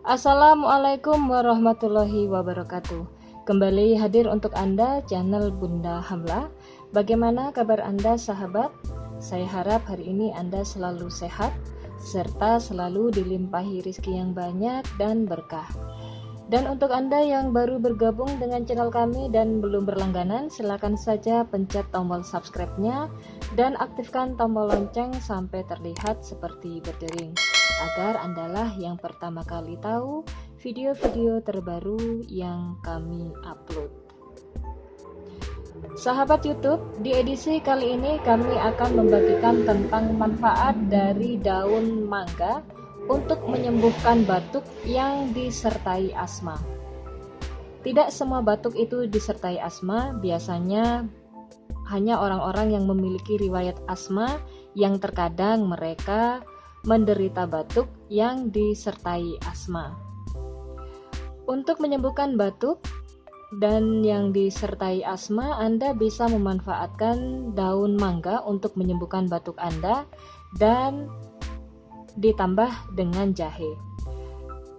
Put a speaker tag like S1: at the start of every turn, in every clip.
S1: Assalamualaikum warahmatullahi wabarakatuh. Kembali hadir untuk Anda channel Bunda Hamla. Bagaimana kabar Anda sahabat? Saya harap hari ini Anda selalu sehat serta selalu dilimpahi rezeki yang banyak dan berkah. Dan untuk Anda yang baru bergabung dengan channel kami dan belum berlangganan, silakan saja pencet tombol subscribe-nya dan aktifkan tombol lonceng sampai terlihat seperti berdering, agar Andalah yang pertama kali tahu video-video terbaru yang kami upload. Sahabat YouTube, di edisi kali ini kami akan membagikan tentang manfaat dari daun mangga untuk menyembuhkan batuk yang disertai asma. Tidak semua batuk itu disertai asma, biasanya hanya orang-orang yang memiliki riwayat asma yang terkadang mereka menderita batuk yang disertai asma. Untuk menyembuhkan batuk dan yang disertai asma, Anda bisa memanfaatkan daun mangga untuk menyembuhkan batuk Anda dan ditambah dengan jahe.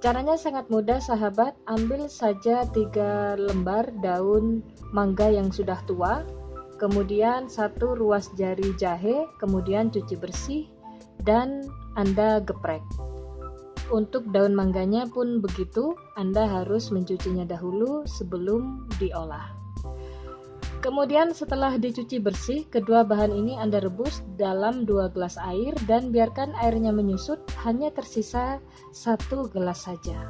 S1: Caranya sangat mudah sahabat, ambil saja 3 lembar daun mangga yang sudah tua, kemudian 1 ruas jari jahe, kemudian cuci bersih dan Anda geprek. Untuk daun mangganya pun begitu, Anda harus mencucinya dahulu sebelum diolah. Kemudian setelah dicuci bersih, kedua bahan ini Anda rebus dalam 2 gelas air dan biarkan airnya menyusut, hanya tersisa 1 gelas saja.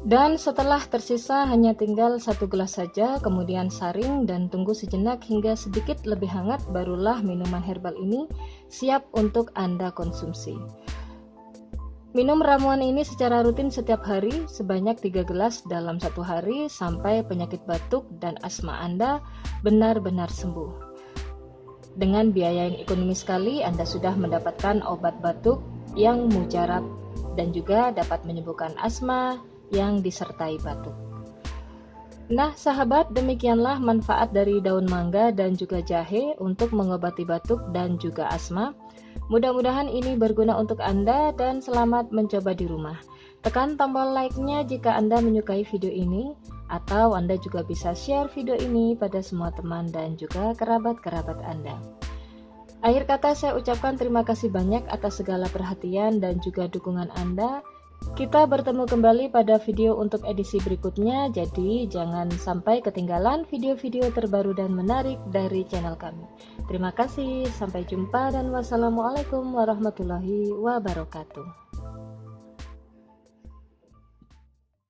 S1: Dan setelah tersisa hanya tinggal 1 gelas saja, kemudian saring dan tunggu sejenak hingga sedikit lebih hangat, barulah minuman herbal ini siap untuk Anda konsumsi. Minum ramuan ini secara rutin setiap hari sebanyak 3 gelas dalam 1 hari sampai penyakit batuk dan asma Anda benar-benar sembuh. Dengan biaya yang ekonomis sekali, Anda sudah mendapatkan obat batuk yang mujarab dan juga dapat menyembuhkan asma yang disertai batuk. Nah sahabat, demikianlah manfaat dari daun mangga dan juga jahe untuk mengobati batuk dan juga asma. Mudah-mudahan ini berguna untuk Anda dan selamat mencoba di rumah. Tekan tombol like-nya jika Anda menyukai video ini, atau Anda juga bisa share video ini pada semua teman dan juga kerabat-kerabat Anda. Akhir kata saya ucapkan terima kasih banyak atas segala perhatian dan juga dukungan Anda. Kita bertemu kembali pada video untuk edisi berikutnya, jadi jangan sampai ketinggalan video-video terbaru dan menarik dari channel kami. Terima kasih, sampai jumpa dan wassalamualaikum warahmatullahi wabarakatuh.